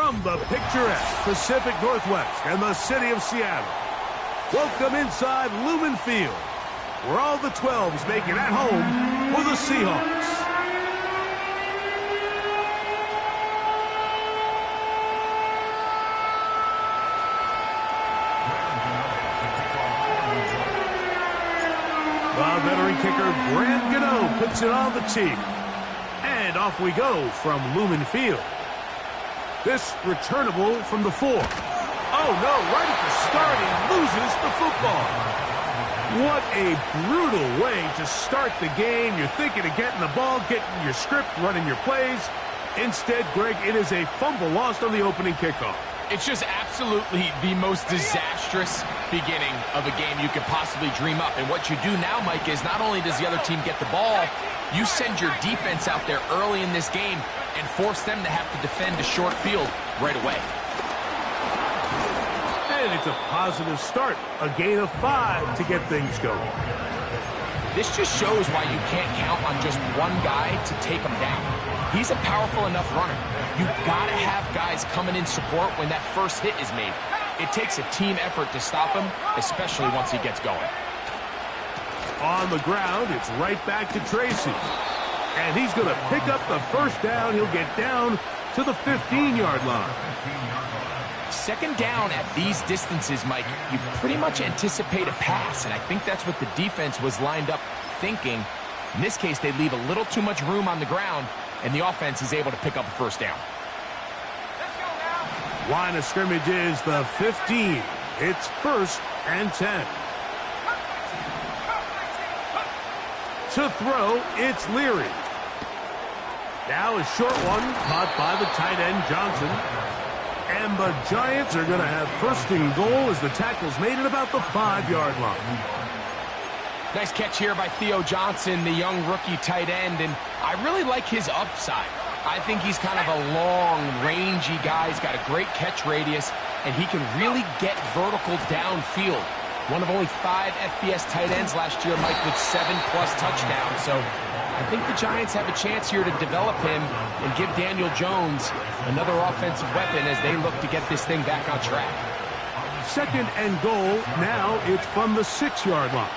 From the picturesque Pacific Northwest and the city of Seattle, welcome inside Lumen Field, where all the 12s make it at home for the Seahawks. The veteran kicker Grant Gano puts it on the tee. And off we go from Lumen Field. This returnable from the 4. Oh, no, right at the start, he loses the football. What a brutal way to start the game. You're thinking of getting the ball, getting your script, running your plays. Instead, Greg, it is a fumble lost on the opening kickoff. It's just absolutely the most disastrous beginning of a game you could possibly dream up. And what you do now, Mike, is not only does the other team get the ball, you send your defense out there early in this game and force them to have to defend a short field right away. And it's a positive start. A gain of 5 to get things going. This just shows why you can't count on just one guy to take him down. He's a powerful enough runner. You gotta have guys coming in support when that first hit is made. It takes a team effort to stop him, especially once he gets going. On the ground, it's right back to Tracy. And he's going to pick up the first down. He'll get down to the 15-yard line. Second down at these distances, Mike, you pretty much anticipate a pass, and I think that's what the defense was lined up thinking. In this case, they leave a little too much room on the ground, and the offense is able to pick up a first down. Line of scrimmage is the 15. It's 1st and 10. To throw, it's Leary. Now a short one caught by the tight end, Johnson. And the Giants are going to have 1st and goal as the tackle's made at about the 5-yard line. Nice catch here by Theo Johnson, the young rookie tight end, and I really like his upside. I think he's kind of a long, rangy guy. He's got a great catch radius, and he can really get vertical downfield. One of only 5 FBS tight ends last year, Mike, with 7+ touchdowns. So I think the Giants have a chance here to develop him and give Daniel Jones another offensive weapon as they look to get this thing back on track. 2nd and goal. Now it's from the 6-yard line.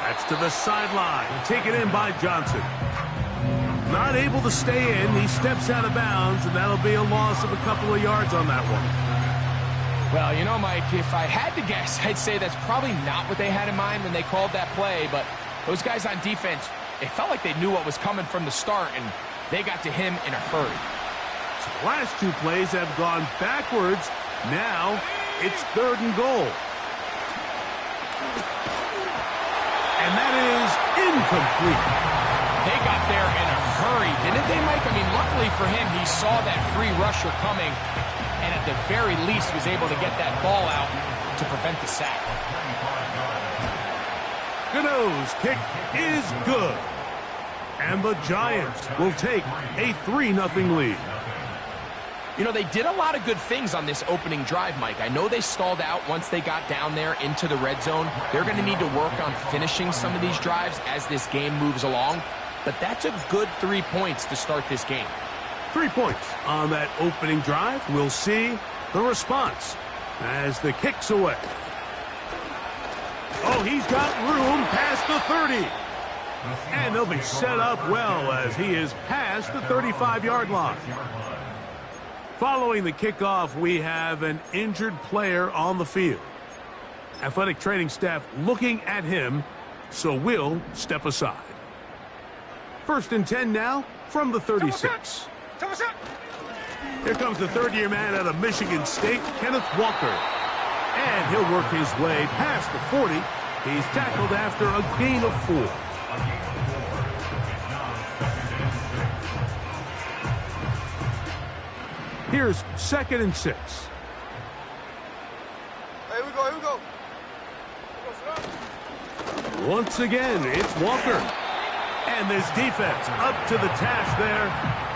That's to the sideline. Taken in by Johnson. Not able to stay in. He steps out of bounds, and that'll be a loss of a couple of yards on that one. Well, you know, Mike, if I had to guess, I'd say that's probably not what they had in mind when they called that play, but those guys on defense, it felt like they knew what was coming from the start, and they got to him in a hurry. So the last 2 plays have gone backwards. Now it's 3rd and goal. And that is incomplete. They got there in a hurry, didn't they, Mike? I mean, luckily for him, he saw that free rusher coming, and at the very least was able to get that ball out to prevent the sack. Gano's kick is good. And the Giants will take a 3-0 lead. You know, they did a lot of good things on this opening drive, Mike. I know they stalled out once they got down there into the red zone. They're going to need to work on finishing some of these drives as this game moves along. But that's a good 3 points to start this game. 3 points on that opening drive. We'll see the response as the kick's away. Oh, he's got room past the 30. And they'll be set up well as he is past the 35-yard line. Following the kickoff, we have an injured player on the field. Athletic training staff looking at him, so we'll step aside. 1st and 10 now from the 36. Here comes the 3rd-year man out of Michigan State, Kenneth Walker. And he'll work his way past the 40. He's tackled after a gain of 4. Here's 2nd and 6. Here we go. Once again, it's Walker. And this defense up to the task there.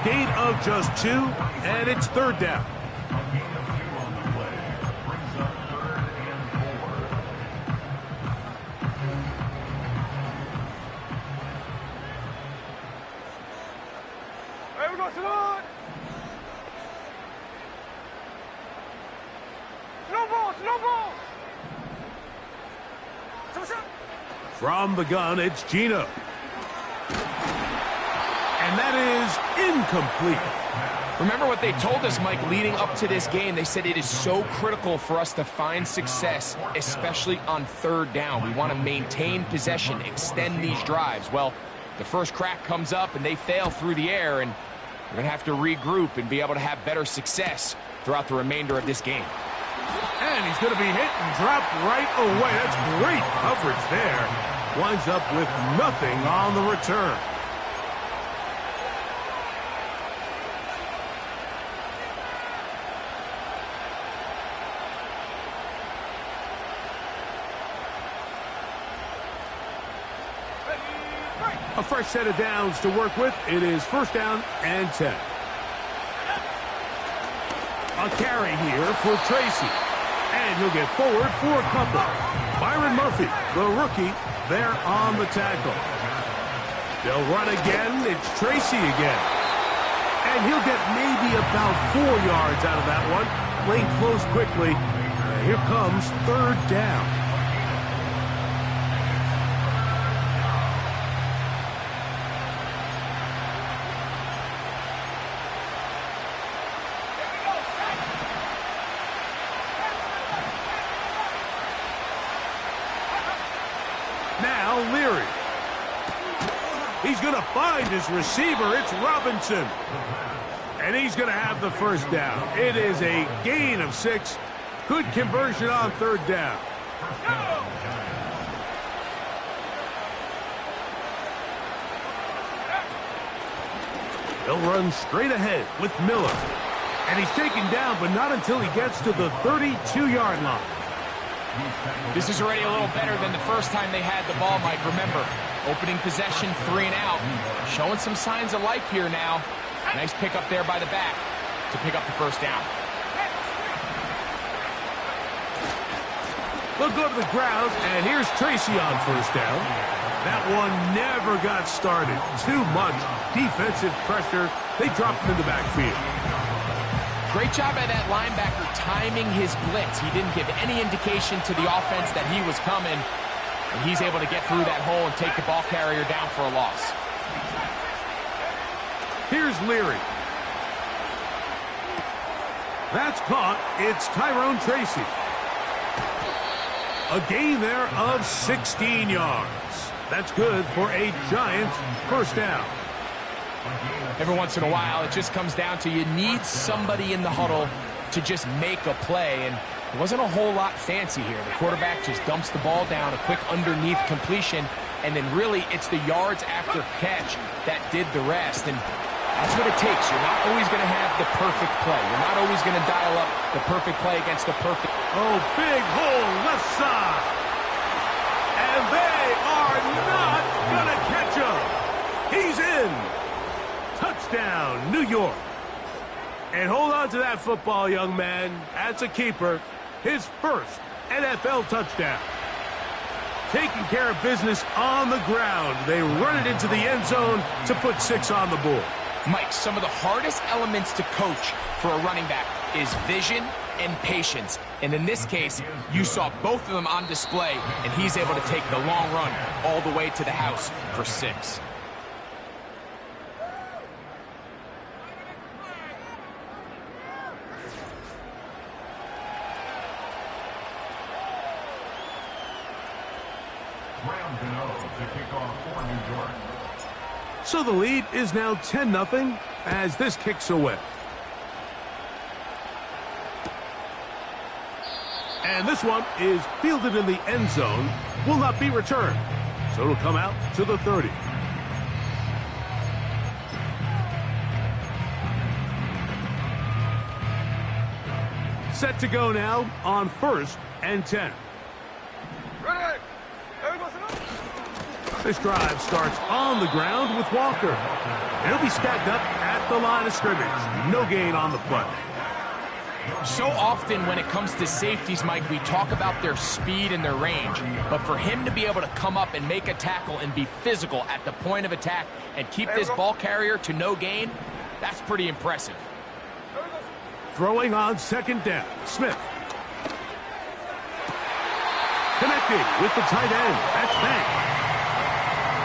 Gain of just 2, and it's 3rd down. From the gun, it's Gino. And that is incomplete. Remember what they told us, Mike, leading up to this game. They said it is so critical for us to find success, especially on third down. We want to maintain possession, extend these drives. Well, the first crack comes up and they fail through the air, and we're going to have to regroup and be able to have better success throughout the remainder of this game. And he's going to be hit and dropped right away. That's great coverage there. Winds up with nothing on the return. A fresh set of downs to work with. It is first down and 10. A carry here for Tracy. And he'll get forward for a couple. Byron Murphy, the rookie, there on the tackle. They'll run again. It's Tracy again. And he'll get maybe about 4 yards out of that one. Lane closed quickly. Here comes third down. Now Leary. He's going to find his receiver. It's Robinson. And he's going to have the first down. It is a gain of 6. Good conversion on third down. He'll run straight ahead with Miller. And he's taken down, but not until he gets to the 32-yard line. This is already a little better than the first time they had the ball, Mike. Remember, opening possession, 3 and out. Showing some signs of life here now. Nice pick up there by the back to pick up the first down. They'll go to the ground, and here's Tracy on first down. That one never got started. Too much defensive pressure. They dropped him in the backfield. Great job by that linebacker timing his blitz. He didn't give any indication to the offense that he was coming, and he's able to get through that hole and take the ball carrier down for a loss. Here's Leary. That's caught. It's Tyrone Tracy. A gain there of 16 yards. That's good for a Giants first down. Every once in a while, it just comes down to you need somebody in the huddle to just make a play, and it wasn't a whole lot fancy here. The quarterback just dumps the ball down, a quick underneath completion, and then really it's the yards after catch that did the rest, and that's what it takes. You're not always going to have the perfect play. You're not always going to dial up the perfect play against the perfect. Oh, big hole left side. And they are not going to catch him. He's in. Touchdown, New York. And hold on to that football, young man. That's a keeper. His first NFL touchdown. Taking care of business on the ground. They run it into the end zone to put 6 on the board. Mike, some of the hardest elements to coach for a running back is vision and patience. And in this case, you saw both of them on display, and he's able to take the long run all the way to the house for 6. So the lead is now 10-0 as this kicks away. And this one is fielded in the end zone, will not be returned. So it'll come out to the 30. Set to go now on 1st and 10. This drive starts on the ground with Walker. He'll be stacked up at the line of scrimmage. No gain on the play. So often when it comes to safeties, Mike, we talk about their speed and their range. But for him to be able to come up and make a tackle and be physical at the point of attack and keep this ball carrier to no gain, that's pretty impressive. Throwing on 2nd down, Smith. Connecting with the tight end. That's Bank.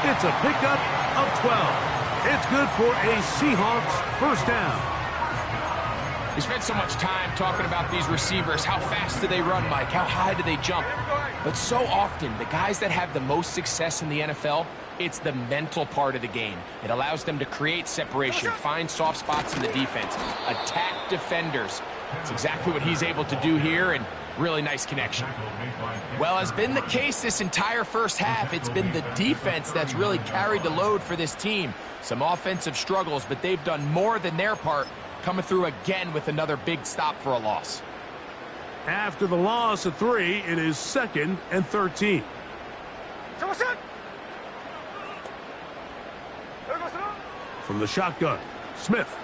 It's a pickup of 12. It's good for a Seahawks first down. We spent so much time talking about these receivers. How fast do they run, Mike? How high do they jump? But so often, the guys that have the most success in the NFL, it's the mental part of the game. It allows them to create separation, find soft spots in the defense, attack defenders. It's exactly what he's able to do here, and really nice connection. Well, has been the case this entire first half. It's been the defense that's really carried the load for this team. Some offensive struggles, but they've done more than their part, coming through again with another big stop for a loss. After the loss of 3, it is 2nd and 13. From the shotgun, Smith.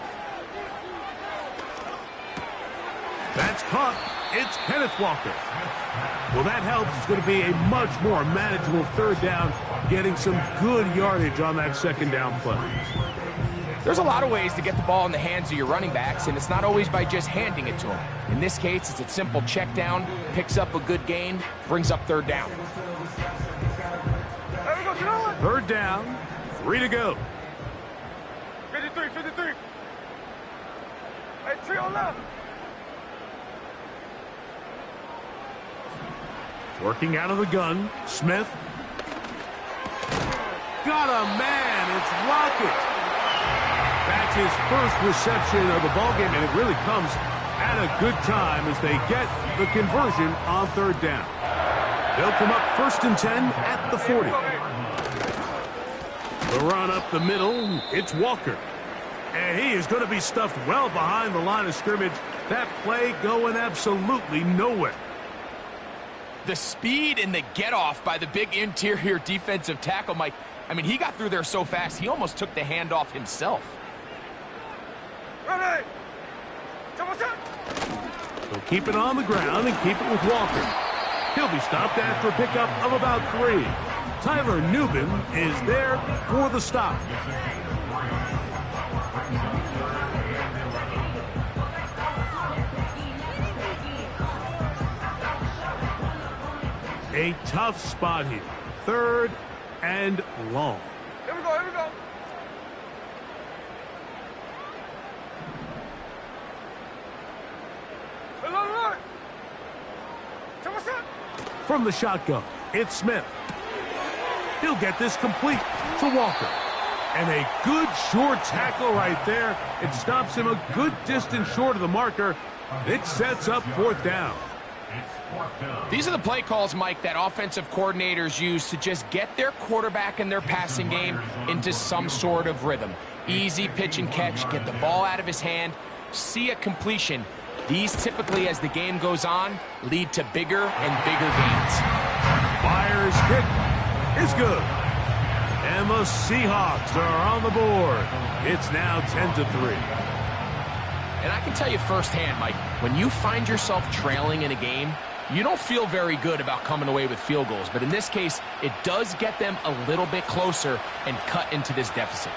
That's caught. It's Kenneth Walker. Well, that helps. It's going to be a much more manageable third down, getting some good yardage on that second down play. There's a lot of ways to get the ball in the hands of your running backs, and it's not always by just handing it to them. In this case, it's a simple check down, picks up a good gain, brings up third down. Third down, 3 to go. 53. Hey, 3 on left. Working out of the gun, Smith. Got a man, it's Lockett. That's his first reception of the ballgame, and it really comes at a good time as they get the conversion on third down. They'll come up 1st and 10 at the 40. The run up the middle, it's Walker. And he is going to be stuffed well behind the line of scrimmage. That play going absolutely nowhere. The speed and the get-off by the big interior defensive tackle, Mike. I mean, he got through there so fast, he almost took the handoff himself. Ready. So keep it on the ground and keep it with Walker. He'll be stopped after a pickup of about 3. Tyler Newman is there for the stop. A tough spot here. 3rd and long. Here we go. Look. From the shotgun, it's Smith. He'll get this complete to Walker. And a good short tackle right there. It stops him a good distance short of the marker. It sets up 4th down. These are the play calls, Mike, that offensive coordinators use to just get their quarterback and their passing game into some sort of rhythm. Easy pitch and catch, get the ball out of his hand, see a completion. These typically, as the game goes on, lead to bigger and bigger gains. Myers' kick is good. And the Seahawks are on the board. It's now 10-3. And I can tell you firsthand, Mike, when you find yourself trailing in a game, you don't feel very good about coming away with field goals. But in this case, it does get them a little bit closer and cut into this deficit.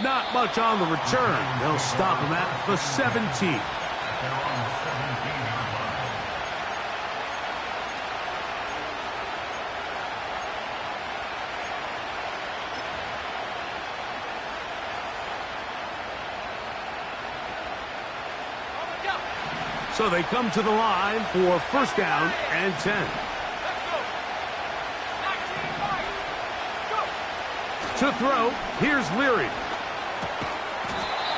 Not much on the return. They'll stop him at the 17. So they come to the line for 1st down and 10. To throw, here's Leary.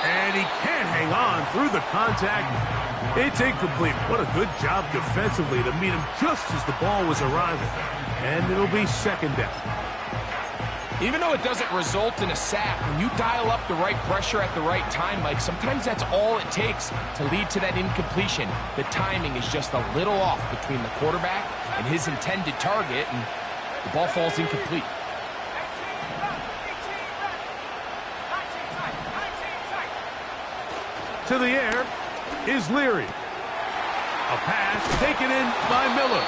And he can't hang on through the contact. It's incomplete. What a good job defensively to meet him just as the ball was arriving. And it'll be 2nd down. Even though it doesn't result in a sack, when you dial up the right pressure at the right time, Mike, sometimes that's all it takes to lead to that incompletion. The timing is just a little off between the quarterback and his intended target, and the ball falls incomplete. To the air is Leary. A pass taken in by Miller.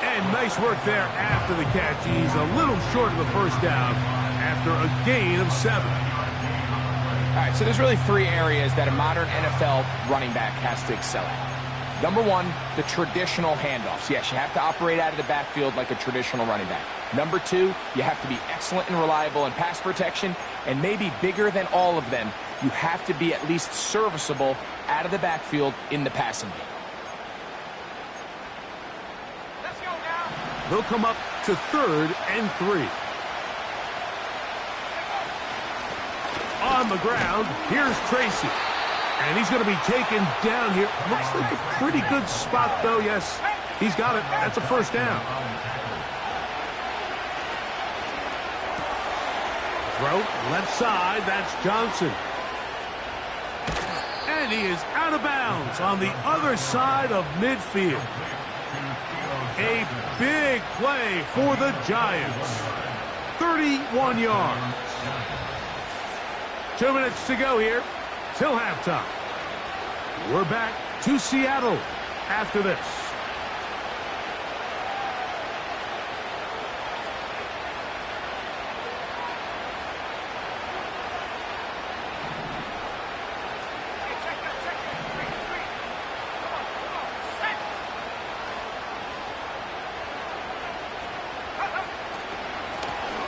And nice work there after the catch. He's a little short of the 1st down after a gain of 7. All right, so there's really 3 areas that a modern NFL running back has to excel at. Number one, the traditional handoffs. Yes, you have to operate out of the backfield like a traditional running back. Number two, you have to be excellent and reliable in pass protection, and maybe bigger than all of them, you have to be at least serviceable out of the backfield in the passing game. Let's go now. They'll come up to 3rd and 3. On the ground, here's Tracy. And he's going to be taken down here. Looks like a pretty good spot, though. Yes, he's got it. That's a first down. Throw, left side. That's Johnson. And he is out of bounds on the other side of midfield. A big play for the Giants. 31 yards. 2 minutes to go here till halftime. We're back to Seattle after this.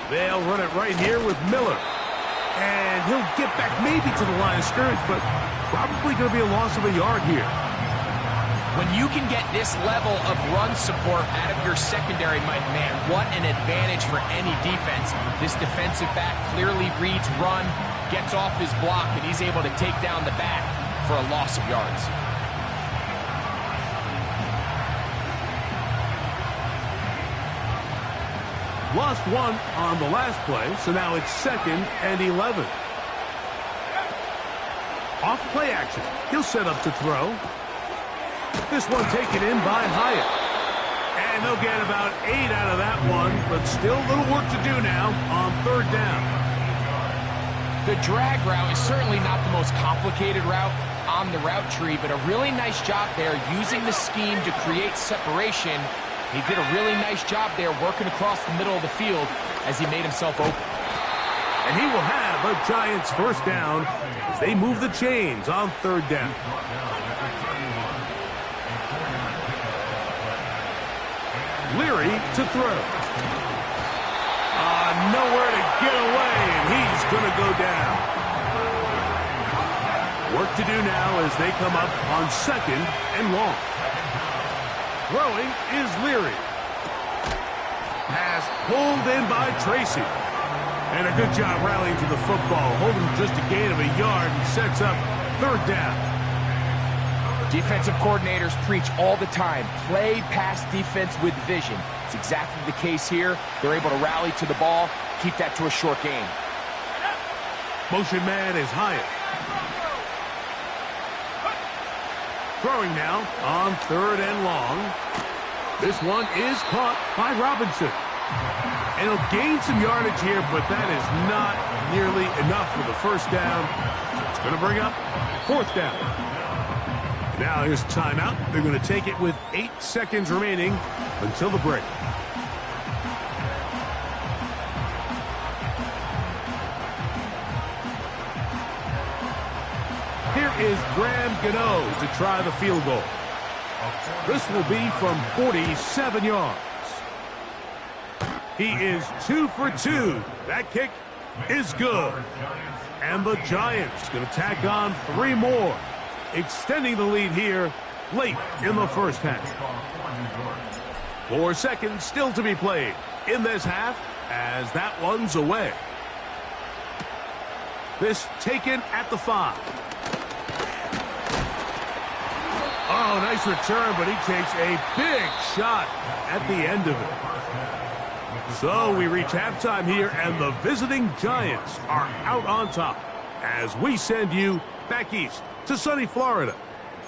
They'll run it right here with Miller. And he'll get back maybe to the line of scrimmage, but probably going to be a loss of a yard here. When you can get this level of run support out of your secondary, my man, what an advantage for any defense. This defensive back clearly reads run, gets off his block, and he's able to take down the back for a loss of yards. Lost one on the last play, so now it's 2nd and 11. Off play action. He'll set up to throw. This one taken in by Hyatt. And they'll get about 8 out of that one, but still a little work to do now on 3rd down. The drag route is certainly not the most complicated route on the route tree, but a really nice job there using the scheme to create separation. He did a really nice job there working across the middle of the field as he made himself open. And he will have a Giants first down as they move the chains on 3rd down. Leary to throw. Nowhere to get away, and he's going to go down. Work to do now as they come up on 2nd and long. Throwing is Leary. Pass pulled in by Tracy. And a good job rallying to the football, holding just a gain of a yard and sets up 3rd down. Defensive coordinators preach all the time, play pass defense with vision. It's exactly the case here. They're able to rally to the ball, keep that to a short gain. Motion man is Hyatt. Throwing now on 3rd and long. This one is caught by Robinson. And he'll gain some yardage here, but that is not nearly enough for the first down. It's going to bring up 4th down. Now here's a timeout. They're going to take it with 8 seconds remaining until the break. Here is Graham Gano to try the field goal. This will be from 47 yards. He is 2 for 2. That kick is good. And the Giants going to tack on 3 more, extending the lead here late in the first half. 4 seconds still to be played in this half as that one's away. This taken at the 5. Oh, nice return, but he takes a big shot at the end of it. So we reach halftime here, and the visiting Giants are out on top as we send you back east to sunny Florida.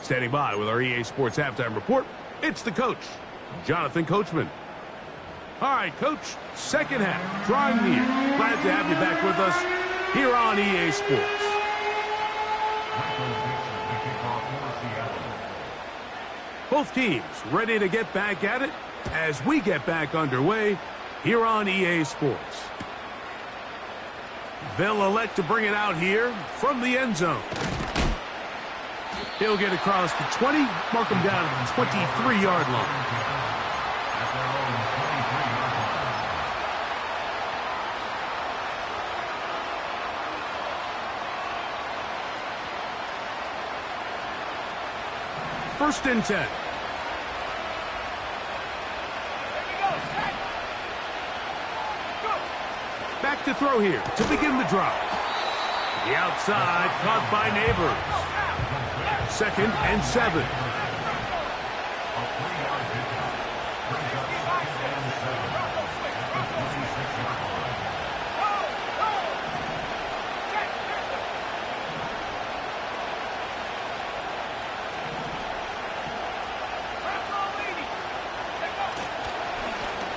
Standing by with our EA Sports Halftime Report, it's the coach, Jonathan Coachman. All right, Coach, second half, drawing near. Glad to have you back with us here on EA Sports. Both teams ready to get back at it as we get back underway here on EA Sports. They'll elect to bring it out here from the end zone. He'll get across the 20, mark him down at the 23-yard line. First and 10. Back to throw here to begin the drive. The outside caught by Neighbors. Second and 7.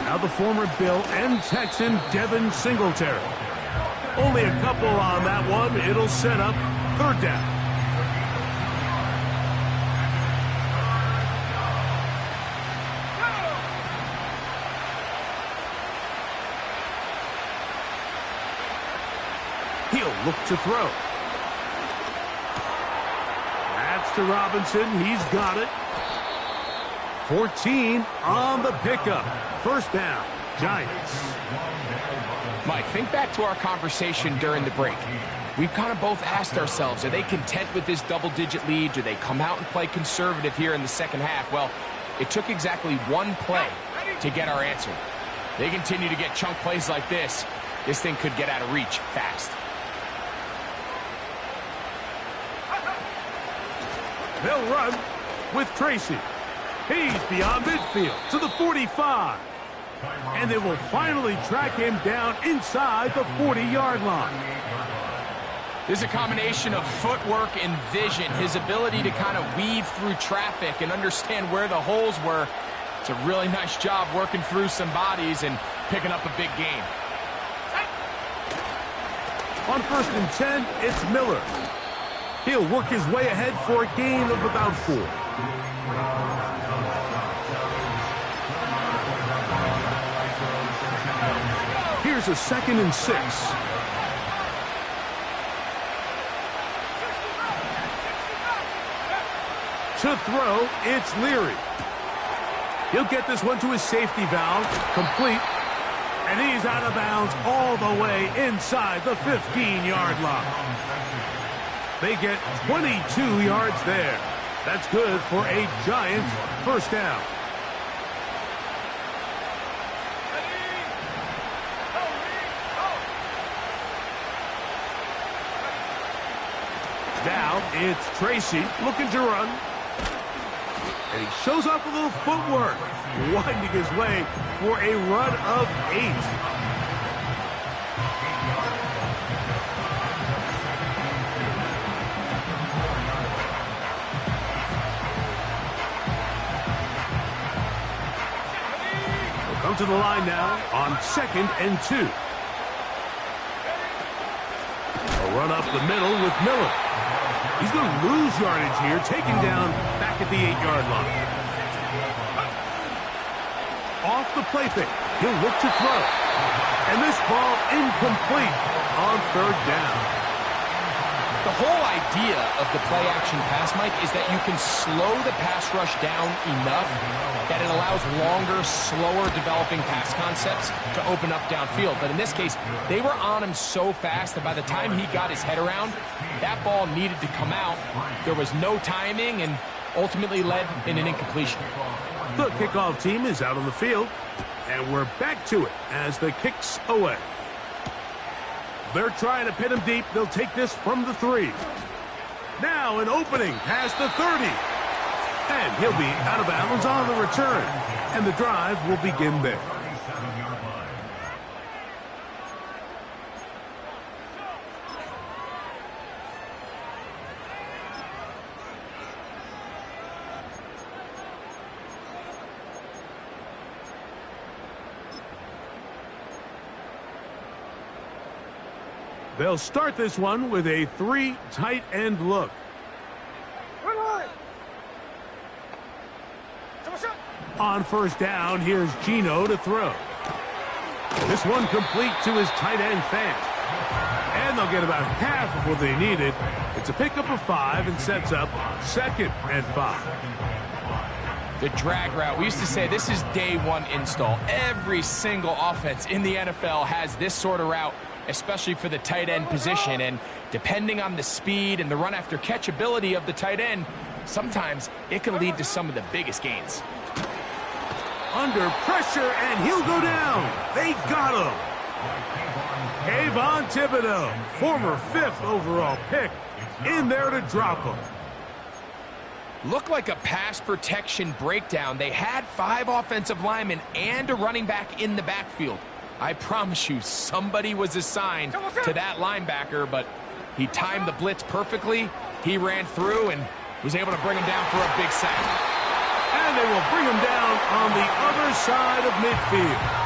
Now the former Bill and Texan Devin Singletary. Only a couple on that one. It'll set up third down. He'll look to throw. That's to Robinson. He's got it. 14 on the pickup. First down, Giants. Mike, think back to our conversation during the break. We've kind of both asked ourselves, are they content with this double-digit lead? Do they come out and play conservative here in the second half? Well, it took exactly one play to get our answer. They continue to get chunk plays like this. This thing could get out of reach fast. They'll run with Tracy. He's beyond midfield to the 45. And they will finally track him down inside the 40-yard line. There's a combination of footwork and vision, his ability to kind of weave through traffic and understand where the holes were. It's a really nice job working through some bodies and picking up a big gain. On first and 10, it's Miller. He'll work his way ahead for a gain of about 4. Here's a second and 6. To throw, it's Leary. He'll get this one to his safety valve, complete, and he's out of bounds all the way inside the 15-yard line. They get 22 yards there. That's good for a Giants first down. Now it's Tracy looking to run. And he shows off a little footwork, winding his way for a run of 8. Come to the line now on second and 2. A run up the middle with Miller. He's going to lose yardage here, taken down back at the 8-yard line. Off the play fake. He'll look to throw. And this ball incomplete on third down. The whole idea of the play-action pass, Mike, is that you can slow the pass rush down enough that it allows longer, slower developing pass concepts to open up downfield. But in this case, they were on him so fast that by the time he got his head around, that ball needed to come out. There was no timing and ultimately led in an incompletion. The kickoff team is out on the field, and we're back to it as the kick's away. They're trying to pin him deep. They'll take this from the 3. Now an opening past the 30. And he'll be out of bounds on the return. And the drive will begin there. They'll start this one with a 3 tight end look. On first down, here's Gino to throw. This one complete to his tight end Fant. And they'll get about half of what they needed. It's a pickup of 5 and sets up 2nd and 5. The drag route, we used to say this is day one install. Every single offense in the NFL has this sort of route, especially for the tight end position. And depending on the speed and the run after catch ability of the tight end, sometimes it can lead to some of the biggest gains. Under pressure, and he'll go down. They got him. Kayvon Thibodeau, former 5th overall pick, in there to drop him. Looked like a pass protection breakdown. They had 5 offensive linemen and a running back in the backfield. I promise you, somebody was assigned to that linebacker, but he timed the blitz perfectly. He ran through and was able to bring him down for a big sack. And they will bring him down on the other side of midfield.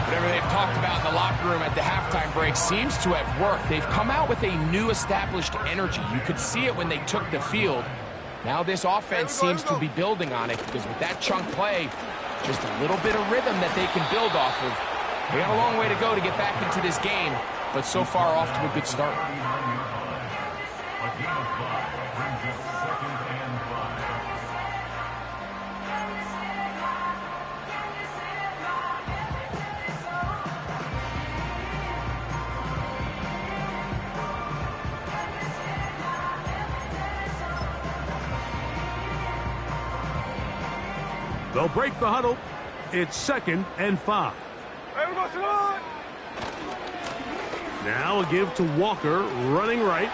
Whatever they've talked about in the locker room at the halftime break seems to have worked. They've come out with a new established energy. You could see it when they took the field. Now this offense seems to be building on it, because with that chunk play, just a little bit of rhythm that they can build off of. They got a long way to go to get back into this game, but so far off to a good start. They'll break the huddle. It's 2nd and 5. Now a give to Walker, running right.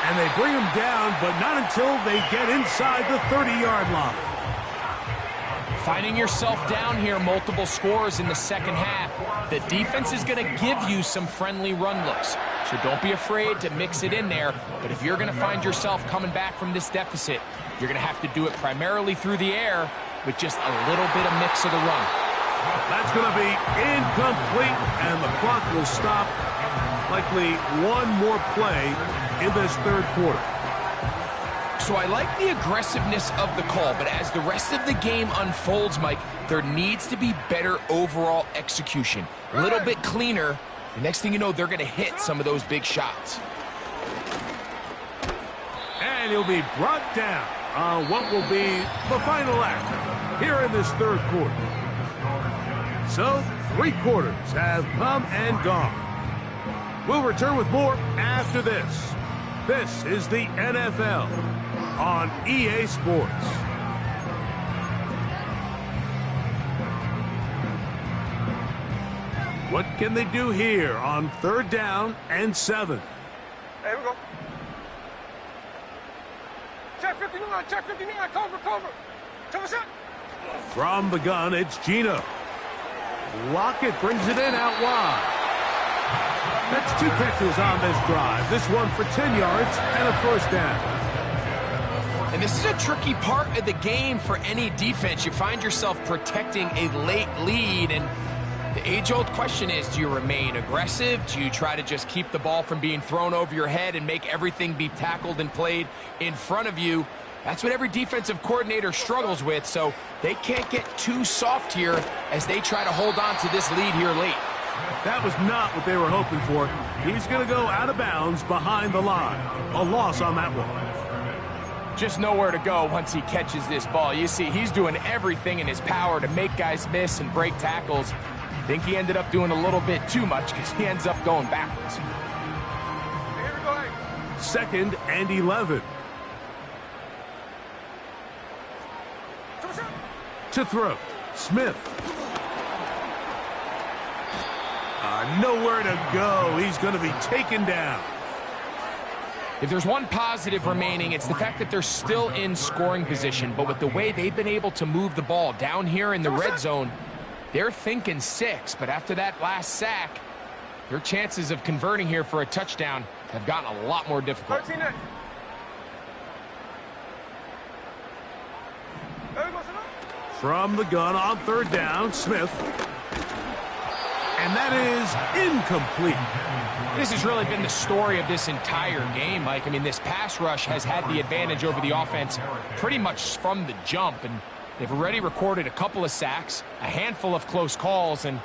And they bring him down, but not until they get inside the 30-yard line. Finding yourself down here, multiple scores in the second half. The defense is going to give you some friendly run looks. So don't be afraid to mix it in there. But if you're going to find yourself coming back from this deficit, you're going to have to do it primarily through the air with just a little bit of mix of the run. That's going to be incomplete, and the clock will stop. Likely one more play in this 3rd quarter. So I like the aggressiveness of the call, but as the rest of the game unfolds, Mike, there needs to be better overall execution. A little bit cleaner. The next thing you know, they're going to hit some of those big shots. And he'll be brought down on what will be the final act here in this 3rd quarter. So, 3 quarters have come and gone. We'll return with more after this. This is the NFL on EA Sports. What can they do here on 3rd down and 7? There we go. Check 59, check 59, cover. Cover set. From the gun, it's Gino. Lockett brings it in out wide. That's 2 catches on this drive. This one for 10 yards and a 1st down. And this is a tricky part of the game for any defense. You find yourself protecting a late lead, and the age-old question is, do you remain aggressive? Do you try to just keep the ball from being thrown over your head and make everything be tackled and played in front of you? That's what every defensive coordinator struggles with, so they can't get too soft here as they try to hold on to this lead here late. That was not what they were hoping for. He's going to go out of bounds behind the line. A loss on that one. Just nowhere to go once he catches this ball. You see, he's doing everything in his power to make guys miss and break tackles. I think he ended up doing a little bit too much because he ends up going backwards. Here we go. 2nd and 11. To throw, Smith. Nowhere to go. He's going to be taken down. If there's one positive remaining, it's the fact that they're still in scoring position. But with the way they've been able to move the ball down here in the red zone, they're thinking 6. But after that last sack, their chances of converting here for a touchdown have gotten a lot more difficult. 13. From the gun on 3rd down, Smith. And that is incomplete. This has really been the story of this entire game, Mike. I mean, this pass rush has had the advantage over the offense pretty much from the jump, and they've already recorded a couple of sacks, a handful of close calls, and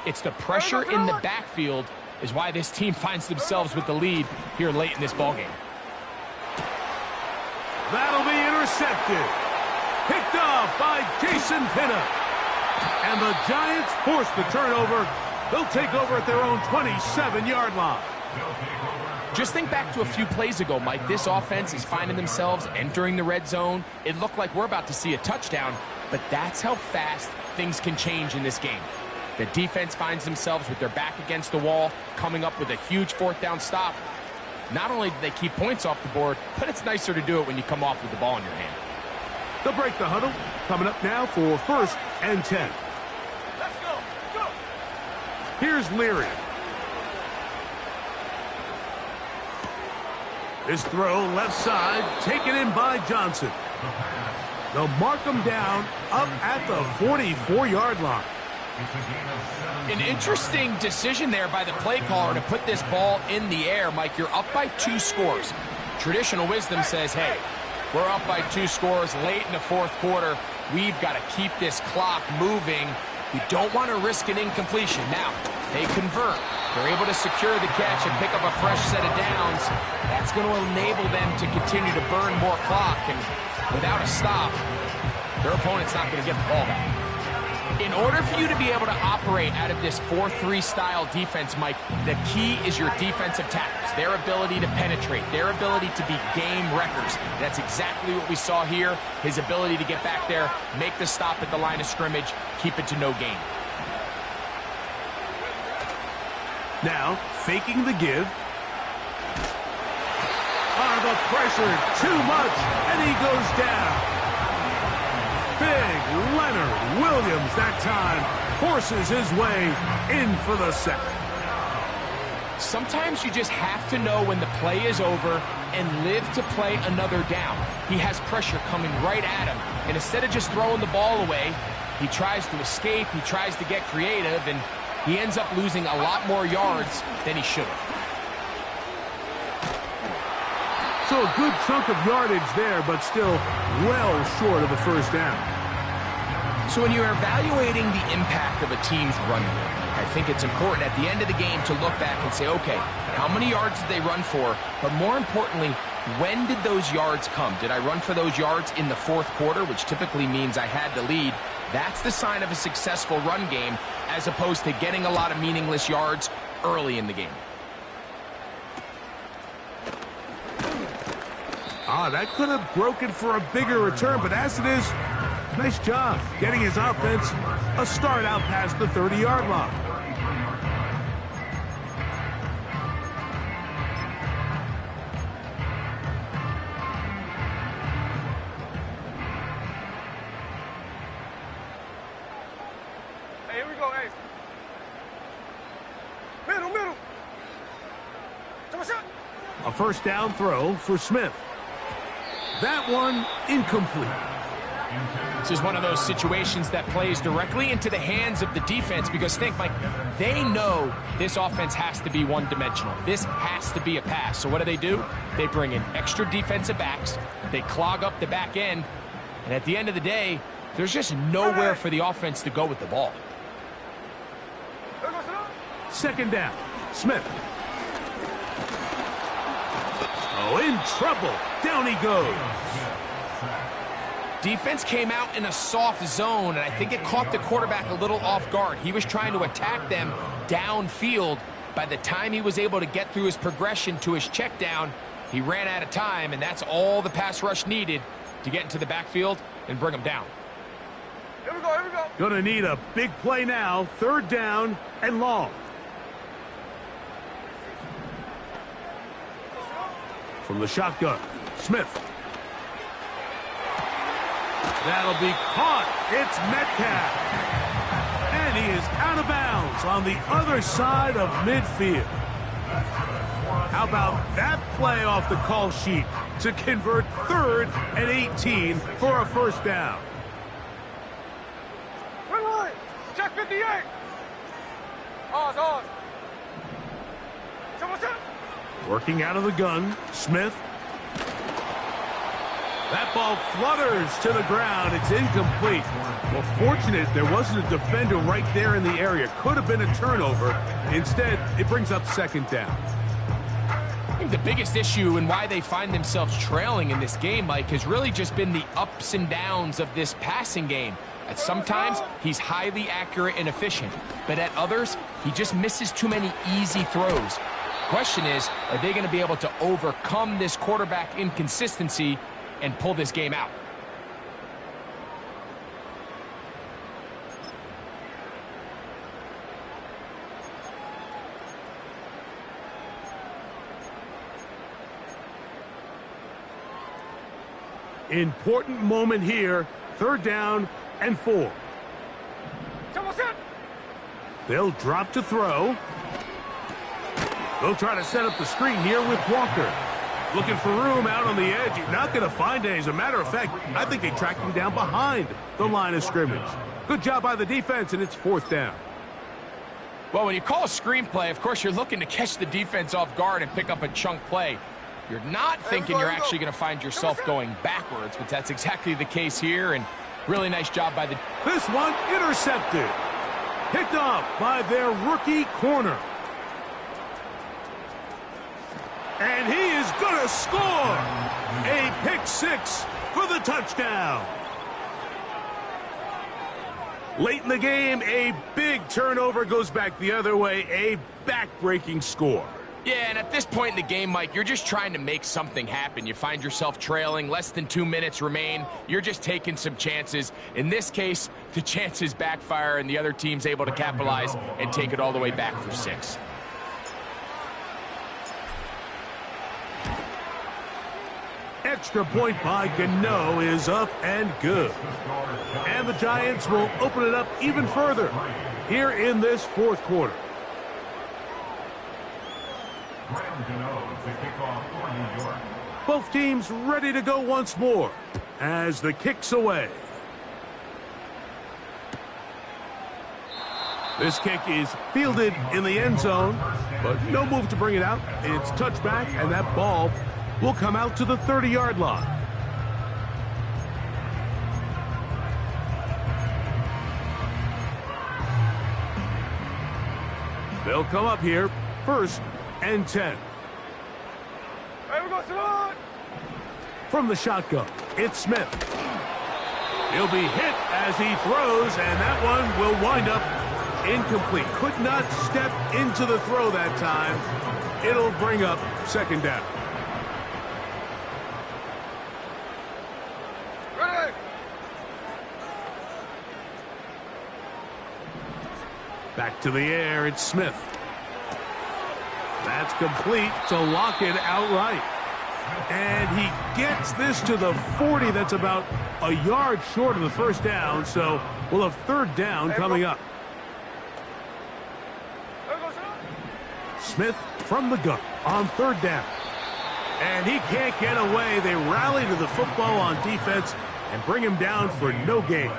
it's the pressure in the backfield is why this team finds themselves with the lead here late in this ballgame. That'll be intercepted. Picked off by Jason Pinna. And the Giants force the turnover. They'll take over at their own 27-yard line. Just think back to a few plays ago, Mike. This offense is finding themselves entering the red zone. It looked like we're about to see a touchdown, but that's how fast things can change in this game. The defense finds themselves with their back against the wall, coming up with a huge fourth down stop. Not only do they keep points off the board, but it's nicer to do it when you come off with the ball in your hand. They'll break the huddle. Coming up now for 1st and 10. Let's go. Go. Here's Leary. This throw left side, taken in by Johnson. They'll mark him down up at the 44-yard line. An interesting decision there by the play caller to put this ball in the air. Mike, you're up by 2 scores. Traditional wisdom says, hey, we're up by 2 scores late in the fourth quarter. We've got to keep this clock moving. We don't want to risk an incompletion. Now, they convert. They're able to secure the catch and pick up a fresh set of downs. That's going to enable them to continue to burn more clock. And without a stop, their opponent's not going to get the ball back. In order for you to be able to operate out of this 4-3 style defense, Mike, the key is your defensive tackles, their ability to penetrate, their ability to be game wreckers. That's exactly what we saw here, his ability to get back there, make the stop at the line of scrimmage, keep it to no gain. Now, faking the give. The pressure, too much, and he goes down. Big Leonard Williams that time forces his way in for the sack. Sometimes you just have to know when the play is over and live to play another down. He has pressure coming right at him, and instead of just throwing the ball away, he tries to escape, he tries to get creative, and he ends up losing a lot more yards than he should have. So a good chunk of yardage there, but still well short of the first down. So when you're evaluating the impact of a team's run game, I think it's important at the end of the game to look back and say, okay, how many yards did they run for? But more importantly, when did those yards come? Did I run for those yards in the fourth quarter, which typically means I had the lead? That's the sign of a successful run game, as opposed to getting a lot of meaningless yards early in the game. That could have broken for a bigger return, but as it is, nice job getting his offense a start out past the 30-yard line. Hey, here we go, hey. Middle. A first down throw for Smith. That one incomplete. This is one of those situations that plays directly into the hands of the defense, because think, Mike, they know this offense has to be one-dimensional. This has to be a pass. So what do? They bring in extra defensive backs. They clog up the back end. And at the end of the day, there's just nowhere for the offense to go with the ball. Second down. Smith. Oh, in trouble. Down he goes. Defense came out in a soft zone, and I think it caught the quarterback a little off guard. He was trying to attack them downfield. By the time he was able to get through his progression to his check down, he ran out of time, and that's all the pass rush needed to get into the backfield and bring him down. Here we go. Gonna need a big play now. Third down and long. From the shotgun, Smith. That'll be caught. It's Metcalf. And he is out of bounds on the other side of midfield. How about that play off the call sheet to convert 3rd and 18 for a first down? Check 58. Ours. Working out of the gun, Smith. That ball flutters to the ground. It's incomplete. Well, fortunate there wasn't a defender right there in the area. Could have been a turnover. Instead, it brings up second down. I think the biggest issue and why they find themselves trailing in this game, Mike, has really just been the ups and downs of this passing game. At sometimes, he's highly accurate and efficient, but at others, he just misses too many easy throws. Question is, are they going to be able to overcome this quarterback inconsistency and pull this game out? Important moment here. 3rd down and 4. They'll drop to throw. They'll try to set up the screen here with Walker. Looking for room out on the edge. You're not going to find it. As a matter of fact, I think they tracked him down behind the line of scrimmage. Good job by the defense, and it's 4th down. Well, when you call a screenplay, of course, you're looking to catch the defense off guard and pick up a chunk play. You're not thinking you're actually going to find yourself going backwards, but that's exactly the case here, and really nice job by the... This one intercepted. Picked off by their rookie corner. And he is going to score a pick 6 for the touchdown. Late in the game, a big turnover goes back the other way, a back-breaking score. Yeah, and at this point in the game, Mike, you're just trying to make something happen. You find yourself trailing, less than 2 minutes remain. You're just taking some chances. In this case, the chances backfire, and the other team's able to capitalize and take it all the way back for 6. Extra point by Gano is up and good. And the Giants will open it up even further here in this 4th quarter. Both teams ready to go once more as the kick's away. This kick is fielded in the end zone, but no move to bring it out. It's touchback, and that ball will come out to the 30-yard line. They'll come up here, 1st and 10. From the shotgun, it's Smith. He'll be hit as he throws, and that one will wind up incomplete. Could not step into the throw that time. It'll bring up 2nd down. Back to the air, it's Smith. That's complete to lock it outright. And he gets this to the 40. That's about a yard short of the 1st down, so we'll have 3rd down coming up. Smith from the gun on 3rd down. And he can't get away. They rally to the football on defense and bring him down for no gain.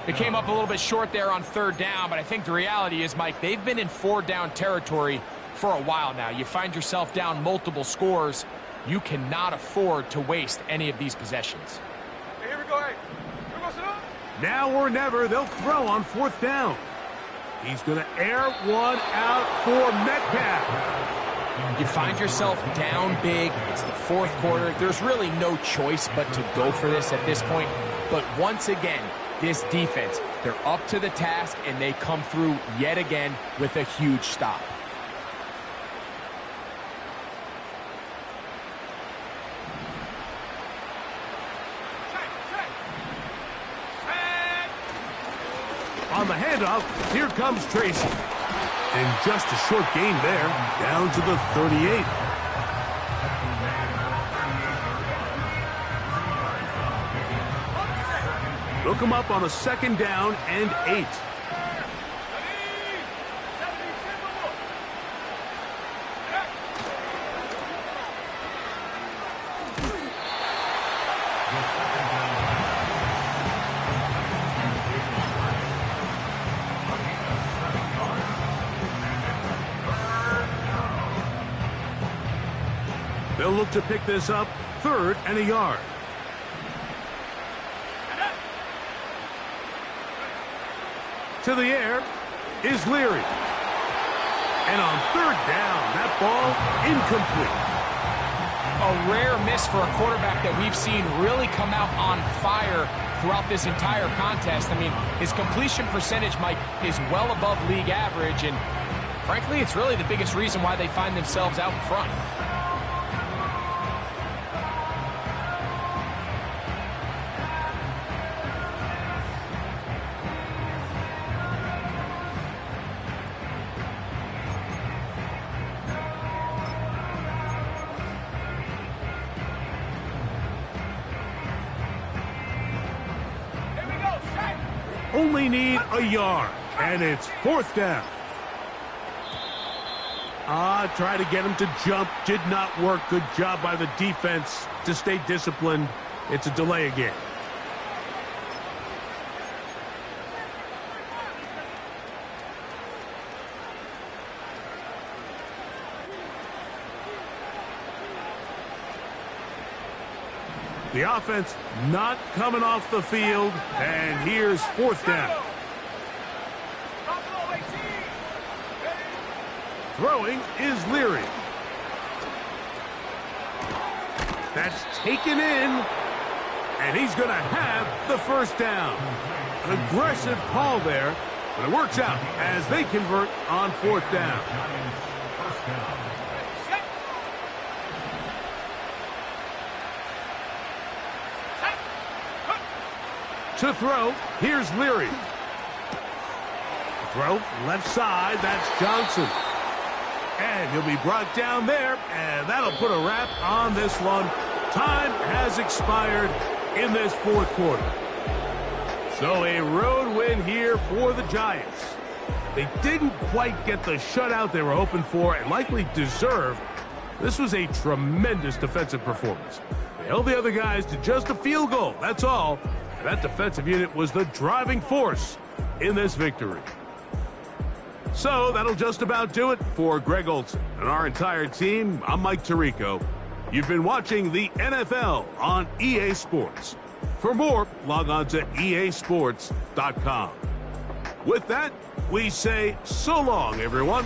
It came up a little bit short there on 3rd down, but I think the reality is, Mike, they've been in 4-down territory for a while now. You find yourself down multiple scores. You cannot afford to waste any of these possessions. Hey, here we go. Hey. Here we go, now or never, they'll throw on 4th down. He's going to air one out for Metcalf. You find yourself down big. It's the 4th quarter. There's really no choice but to go for this at this point. But once again, this defense, they're up to the task, and they come through yet again with a huge stop. On the handoff, here comes Tracy. And just a short gain there, down to the 38. They'll come up on a 2nd down and 8. They'll look to pick this up 3rd and a yard. To the air is Leary. And on third down, that ball incomplete. A rare miss for a quarterback that we've seen really come out on fire throughout this entire contest. I mean, his completion percentage, Mike, is well above league average, and frankly, it's really the biggest reason why they find themselves out in front. Only need a yard, and it's fourth down. Try to get him to jump. Did not work. Good job by the defense to stay disciplined. It's a delay again. The offense not coming off the field, and here's fourth down. Throwing is Leary. That's taken in, and he's going to have the first down. An aggressive call there, but it works out as they convert on fourth down. To throw, here's Leary. Throw, left side, that's Johnson. And he'll be brought down there, and that'll put a wrap on this one. Time has expired in this fourth quarter. So a road win here for the Giants. They didn't quite get the shutout they were hoping for and likely deserved. This was a tremendous defensive performance. They held the other guys to just a field goal, that's all. And that defensive unit was the driving force in this victory. So that'll just about do it for Greg Olson and our entire team. I'm Mike Tirico. You've been watching the NFL on EA Sports. For more, log on to easports.com. With that, we say so long, everyone.